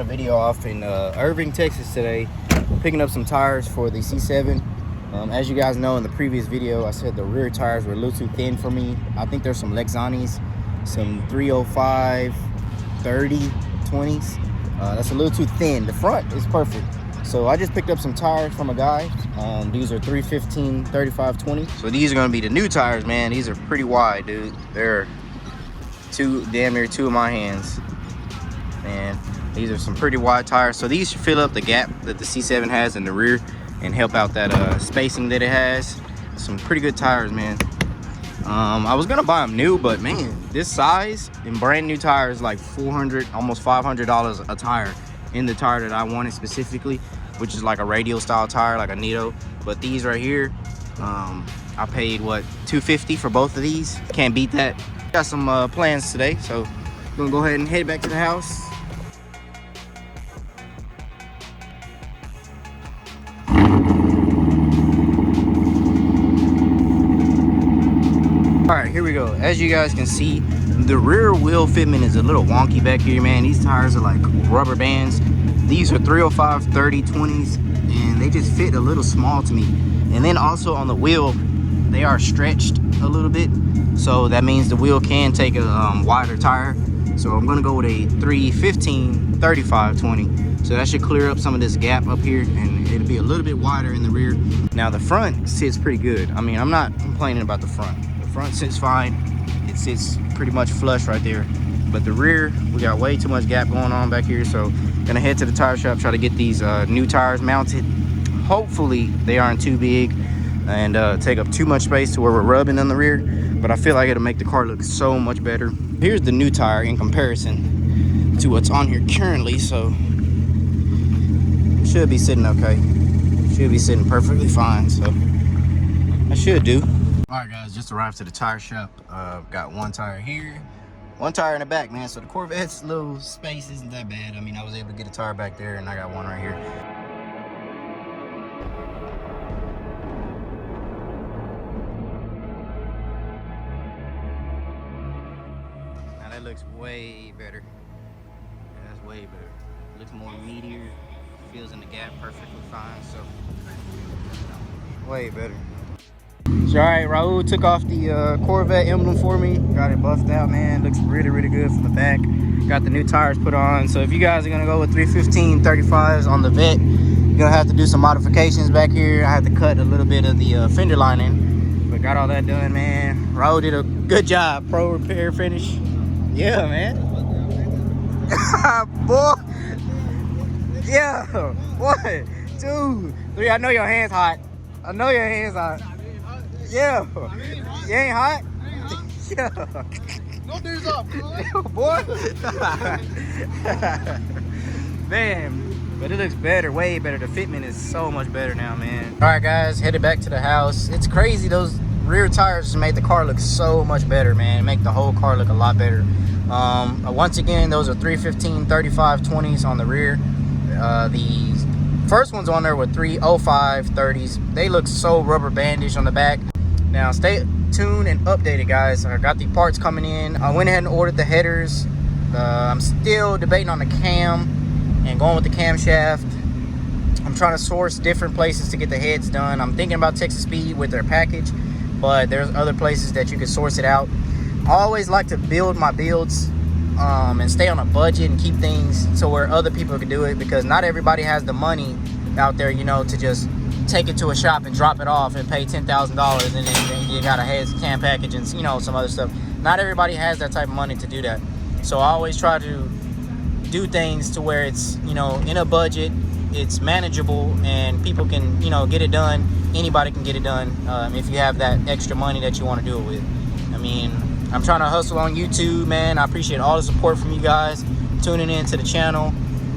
a video off in Irving, Texas today, picking up some tires for the C7. As you guys know, in the previous video, I said the rear tires were a little too thin for me. I think there's some Lexanis, some 305, 30, 20s. That's a little too thin. The front is perfect. So I just picked up some tires from a guy. These are 315, 35, 20. So these are gonna be the new tires, man. These are pretty wide, dude. They're damn near two of my hands. And these are some pretty wide tires. So these should fill up the gap that the C7 has in the rear and help out that spacing that it has. Some pretty good tires, man. I was gonna buy them new, but man, this size and brand new tires like $400, almost $500 a tire in the tire that I wanted specifically, which is like a radial style tire, like a Nito. But these right here, I paid what, $250 for both of these. Can't beat that. Got some plans today, so I'm gonna go ahead and head back to the house. All right, here we go. As you guys can see, the rear wheel fitment is a little wonky back here, man. These tires are like rubber bands. These are 305, 30, 20s, and they just fit a little small to me. And then also on the wheel, they are stretched a little bit. So that means the wheel can take a wider tire. So I'm gonna go with a 315, 35, 20. So that should clear up some of this gap up here, and it'll be a little bit wider in the rear. Now the front sits pretty good. I mean, I'm not complaining about the front. The front sits fine. It sits pretty much flush right there. But the rear, we got way too much gap going on back here. So gonna head to the tire shop, try to get these new tires mounted. Hopefully they aren't too big and take up too much space to where we're rubbing on the rear. But I feel like it'll make the car look so much better. Here's the new tire in comparison to what's on here currently. So should be sitting okay. Should be sitting perfectly fine. So I should do. All right, guys, just arrived to the tire shop. Got one tire here, one tire in the back, man. So the Corvette's little space isn't that bad. I mean, I was able to get a tire back there, and I got one right here. Now that looks way better. Yeah, that's way better. Looks more meatier. Feels in the gap perfectly fine. So way better. So, all right, Raul took off the Corvette emblem for me. Got it buffed out, man. Looks really, really good from the back. Got the new tires put on. So if you guys are gonna go with 315 35s on the Vet, you're gonna have to do some modifications back here. I had to cut a little bit of the fender lining, but got all that done, man. Raul did a good job. Pro repair finish. Yeah, man. Boy. Yeah. 1, 2, 3. I know your hand's hot. I know your hand's hot. Yeah. You ain't hot? Yeah. No dudes up, boy. Man, but it looks better, way better. The fitment is so much better now, man. All right, guys, headed back to the house. It's crazy. Those rear tires just made the car look so much better, man. Make the whole car look a lot better. Once again, those are 315, 35, 20s on the rear. The first ones on there were 305, 30s. They look so rubber bandish on the back. Now stay tuned and updated, guys. I got the parts coming in. I went ahead and ordered the headers. I'm still debating on the cam and going with the camshaft. I'm trying to source different places to get the heads done. I'm thinking about Texas Speed with their package, but there's other places that you can source it out. I always like to build my builds and stay on a budget and keep things to where other people can do it, because not everybody has the money out there, you know, to just take it to a shop and drop it off and pay $10,000 and then you got a head cam package and, you know, some other stuff. Not everybody has that type of money to do that. So I always try to do things to where it's, you know, in a budget, it's manageable, and people can, you know, get it done. Anybody can get it done if you have that extra money that you want to do it with. I mean, I'm trying to hustle on YouTube, man. I appreciate all the support from you guys tuning in to the channel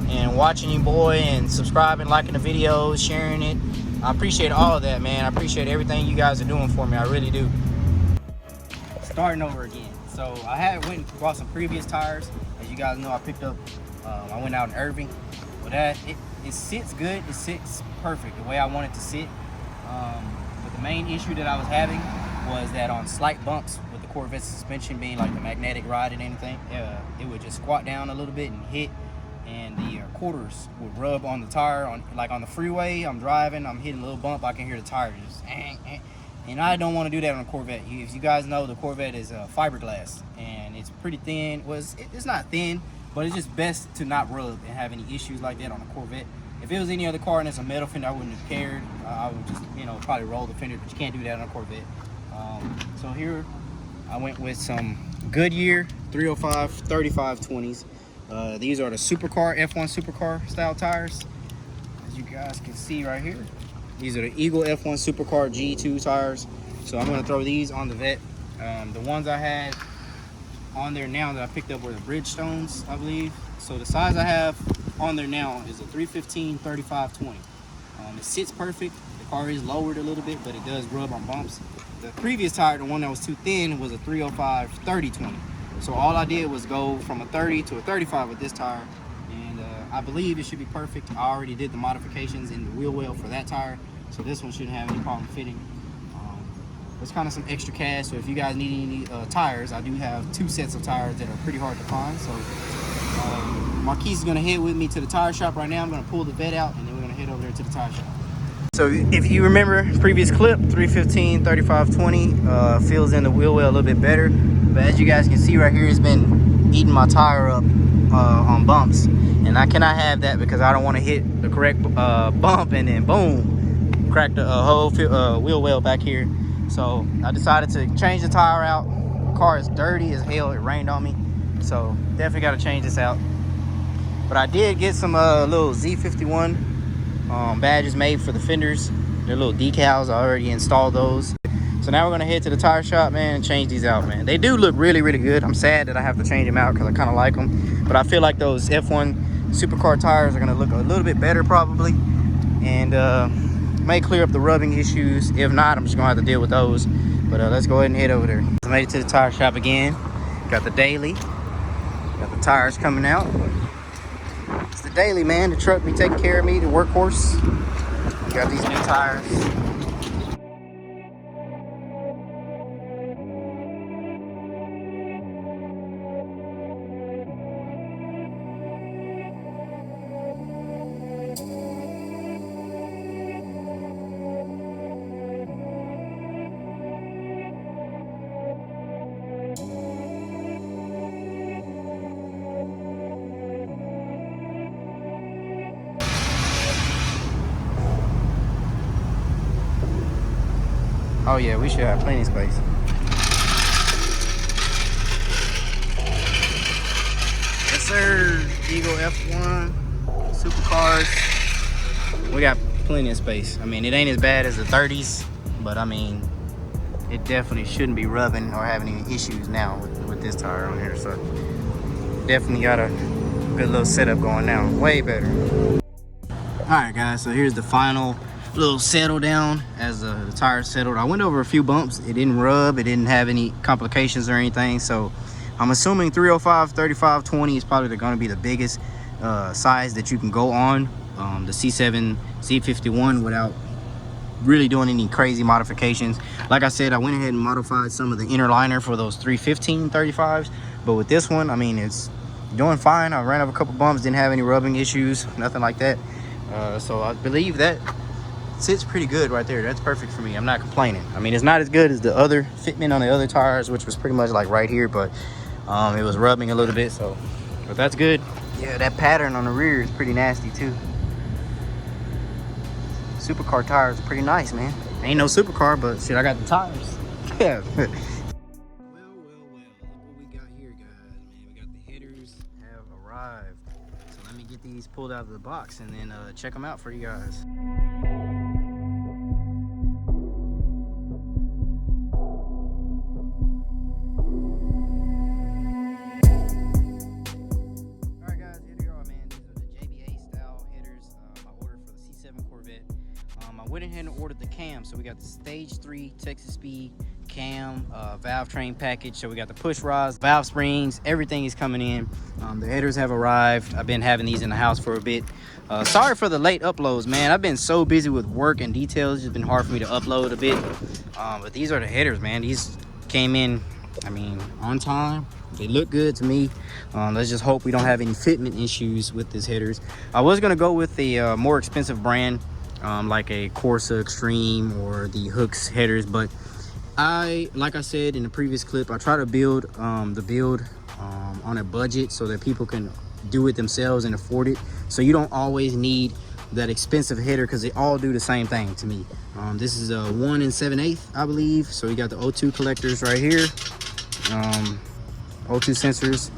and watching you, boy, and subscribing, liking the videos, sharing it. I appreciate all of that, man. I appreciate everything you guys are doing for me. I really do. Starting over again. So I went and bought some previous tires. As you guys know, I picked up, I went out in Irving. But it sits good. It sits perfect the way I want it to sit. But the main issue that I was having was that on slight bumps with the Corvette suspension being like the magnetic rod and anything, it would just squat down a little bit and hit and the quarters would rub on the tire. On the freeway, I'm driving, I'm hitting a little bump, I can hear the tire just and I don't want to do that on a Corvette. If you guys know, the Corvette is fiberglass and it's pretty thin. Well, it's not thin, but it's just best to not rub and have any issues like that on a Corvette. If it was any other car and it's a metal fender, I wouldn't have cared. I would just, probably roll the fender, but you can't do that on a Corvette. So here I went with some Goodyear 305 3520s. These are the supercar, F1 supercar style tires. As you guys can see right here, these are the Eagle F1 supercar G2 tires. So I'm going to throw these on the Vet. The ones I had on there now that I picked up were the Bridgestones, I believe. So the size I have on there now is a 315 3520. It sits perfect. The car is lowered a little bit, but it does rub on bumps. The previous tire, the one that was too thin, was a 305 3020. So all I did was go from a 30 to a 35 with this tire, and I believe it should be perfect. I already did the modifications in the wheel well for that tire, so this one shouldn't have any problem fitting. It's kind of some extra cash, so if you guys need any tires, I do have 2 sets of tires that are pretty hard to find. So Marquise is going to head with me to the tire shop right now. I'm going to pull the Vet out, and then we're going to head over there to the tire shop. So if you remember previous clip, 315 3520 fills in the wheel well a little bit better. But as you guys can see right here, it's been eating my tire up on bumps. And I cannot have that because I don't want to hit the correct bump and then boom, crack the whole wheel well back here. So I decided to change the tire out. The car is dirty as hell. It rained on me. So definitely got to change this out. But I did get some little Z51 badges made for the fenders. They're little decals. I already installed those. So now we're going to head to the tire shop, man, and change these out, man. They do look really, really good. I'm sad that I have to change them out because I kind of like them. But I feel like those F1 supercar tires are going to look a little bit better probably. And may clear up the rubbing issues. If not, I'm just going to have to deal with those. But let's go ahead and head over there. I made it to the tire shop again. Got the daily. Got the tires coming out. It's the daily, man. The truck be taking care of me, the workhorse. Got these new tires. Oh yeah, we should have plenty of space. Yes sir, Eagle F1 supercars. We got plenty of space. I mean, it ain't as bad as the 30s, but I mean, it definitely shouldn't be rubbing or having any issues now with this tire on here. So definitely got a good little setup going now, way better. All right guys, so here's the final little settle down as the tire settled. I went over a few bumps. It didn't rub, it didn't have any complications or anything. So I'm assuming 305 3520 is probably going to be the biggest size that you can go on the C7 Z51 without really doing any crazy modifications. Like I said, I went ahead and modified some of the inner liner for those 315 35s, but with this one, I mean, it's doing fine. I ran over a couple bumps, didn't have any rubbing issues, nothing like that. So I believe that sits pretty good right there. That's perfect for me. I'm not complaining. I mean, it's not as good as the other fitment on the other tires, which was pretty much like right here, but it was rubbing a little bit. So, but that's good. Yeah, that pattern on the rear is pretty nasty too. Supercar tires are pretty nice, man. Ain't no supercar, but shit, I got the tires. Yeah. Well. Look what we got here, guys. Man, we got the headers have arrived. So let me get these pulled out of the box and then check them out for you guys. Went ahead and ordered the cam. So we got the stage 3 Texas Speed cam valve train package. So we got the push rods, valve springs, everything is coming in. The headers have arrived. I've been having these in the house for a bit. Sorry for the late uploads, man. I've been so busy with work and details. It's just been hard for me to upload a bit. But these are the headers, man. These came in I mean, on time. They look good to me. Let's just hope we don't have any fitment issues with these headers. I was gonna go with a more expensive brand, like a Corsa Extreme or the Hooks headers, but like I said in the previous clip, I try to build the build on a budget so that people can do it themselves and afford it. So you don't always need that expensive header because they all do the same thing to me. This is a 1 7/8, I believe. So you got the O2 collectors right here, O2 sensors,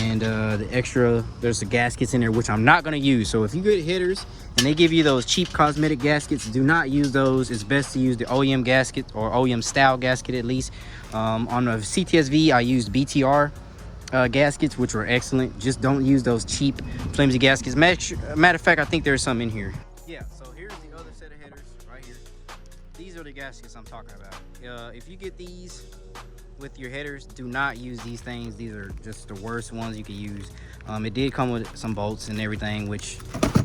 and the extra, there's the gaskets in there, which I'm not going to use. So if you get headers and they give you those cheap cosmetic gaskets, do not use those. It's best to use the OEM gasket, or OEM style gasket at least. On the CTSV, I used BTR gaskets, which were excellent. Just don't use those cheap flimsy gaskets. Matter of fact, I think there's some in here. Yeah, so here's the other set of headers right here. These are the gaskets I'm talking about. If you get these with your headers, do not use these things. These are just the worst ones you can use. It did come with some bolts and everything, which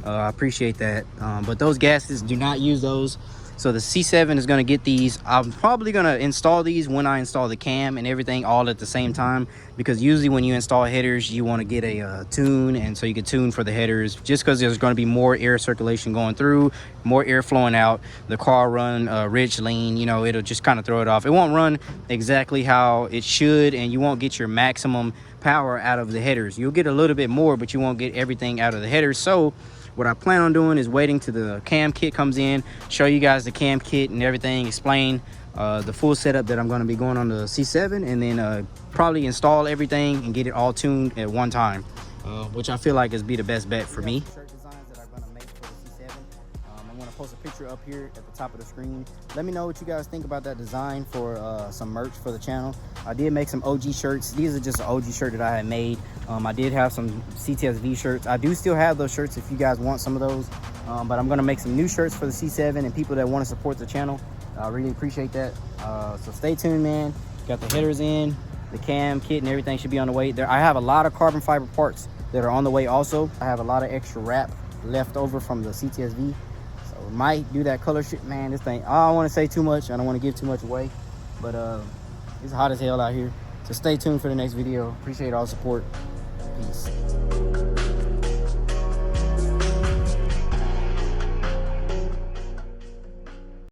I appreciate that, but those gaskets, do not use those. So the C7 is going to get these. I'm probably going to install these when I install the cam and everything all at the same time, because usually when you install headers, you want to get a tune, and so you can tune for the headers, just because there's going to be more air circulation going through, more air flowing out. The car run rich, lean, you know, it'll just kind of throw it off. It won't run exactly how it should, and you won't get your maximum power out of the headers. You'll get a little bit more, but you won't get everything out of the headers. So what I plan on doing is waiting till the cam kit comes in, show you guys the cam kit and everything, explain the full setup that I'm going to be going on the C7, and then probably install everything and get it all tuned at one time, which I feel like is be the best bet for me. Shirt designs that I'm going to make for the C7. I'm going to post a picture up here at the top of the screen. Let me know what you guys think about that design for some merch for the channel. I did make some OG shirts. These are just an OG shirt that I had made. I did have some CTSV shirts. I do still have those shirts if you guys want some of those, but I'm going to make some new shirts for the C7 and people that want to support the channel. I really appreciate that. So stay tuned, man. Got the headers in, the cam kit and everything should be on the way. I have a lot of carbon fiber parts that are on the way also. I have a lot of extra wrap left over from the CTSV. So we might do that color shit, man. This thing, I don't want to say too much. I don't want to give too much away, but it's hot as hell out here. So stay tuned for the next video. Appreciate all the support. Peace.